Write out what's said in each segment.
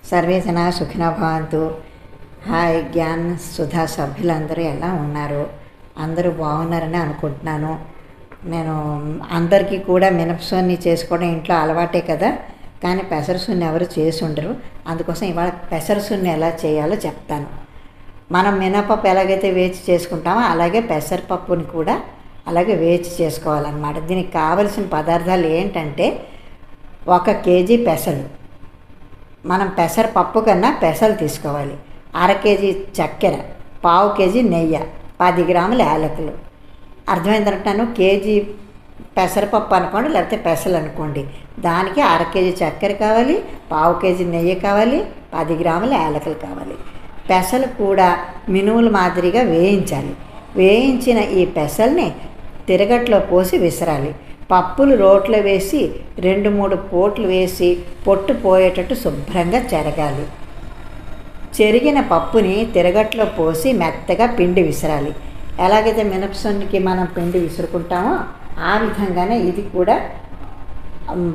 Survey జనా సుఖినో భవంతు. హాయ్ జ్ఞాన్ సుధా సభ్యులందరూ ఎలా ఉన్నారు? అందరూ బాగున్నారని అనుకుంటున్నాను. నేను అందరికీ కూడా మినపసొన్ని చేసుకోవడం ఇంట్లో అలవాటే కదా, కానీ పెసరసున్ని ఎవరు చేసి ఉండరు. అందుకోసం ఇవాళ పెసరసున్ని ఎలా చేయాలో చెప్తాను. మనం మినపప్పు ఎలాగైతే వేచి చేసుకుంటామో అలాగే పెసరపప్పుని కూడా అలాగే వేచి చేసుకోవాలన్నమాట. దీనికి కావలసిన పదార్థాలు ఏంటంటే 1 కేజీ పెసలు, మనం పెసరపప్పు కన్నా పెసలు తీసుకోవాలి. 1/2 కేజీ చక్కెర, 1/4 కేజీ నెయ్యి, 10 గ్రాముల యాలకులు. అర్థమైందంటాను. కేజీ పెసరపప్పు అనుకోండి, లేకపోతే పెసలు అనుకోండి, దానికి 1/2 కేజీ చక్కెర కావాలి, 1/4 కేజీ నెయ్యి కావాలి, 10 గ్రాముల యాలకులు కావాలి. పెసలు కూడా మినుముల మాదిరిగా వేయించాలి. వేయించిన ఈ పెసల్ని తిరగట్లో పోసి విసరాలి. పప్పులు రోట్లో వేసి 2-3 పోట్లు వేసి పొట్టు పోయేటట్టు శుభ్రంగా చెరగాలి. చెరిగిన పప్పుని తిరగట్లో పోసి మెత్తగా పిండి విసరాలి. ఎలాగైతే మినపసొన్నికి మనం పిండి విసురుకుంటామో ఆ విధంగానే ఇది కూడా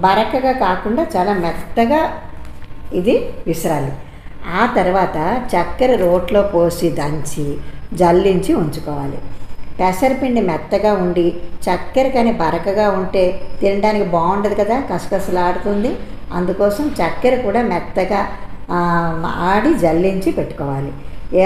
బరకగా కాకుండా చాలా మెత్తగా ఇది విసరాలి. ఆ తర్వాత చక్కెర రోట్లో పోసి దంచి జల్లించి ఉంచుకోవాలి. పెసరపిండి మెత్తగా ఉండి చక్కెర కానీ బరకగా ఉంటే తినడానికి బాగుండదు కదా, కసకసలాడుతుంది. అందుకోసం చక్కెర కూడా మెత్తగా ఆడి జల్లించి పెట్టుకోవాలి.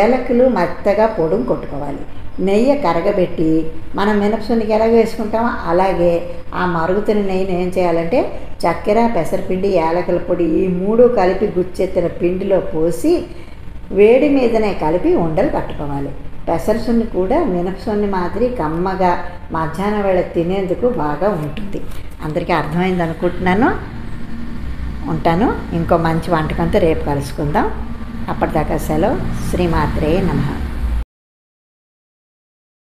ఏలకులు మెత్తగా పొడుం కొట్టుకోవాలి. నెయ్యి కరగబెట్టి మనం మినపసొన్నికి ఎలా వేసుకుంటామో అలాగే ఆ మరుగుతున్న నెయ్యిని ఏం చేయాలంటే చక్కెర, పెసరపిండి, యాలకుల పొడి ఈ 3 కలిపి గుచ్చెత్తిన పిండిలో పోసి వేడి మీదనే కలిపి ఉండలు కట్టుకోవాలి. పెసరసున్ని కూడా మినపసొన్ని మాదిరి కమ్మగా మధ్యాహ్నం వేళ తినేందుకు బాగా ఉంటుంది. అందరికీ అర్థమైంది అనుకుంటున్నాను. ఉంటాను. ఇంకో మంచి వంటకంతో రేపు కలుసుకుందాం. అప్పటిదాకా సెలవు. శ్రీమాత్రే నమః.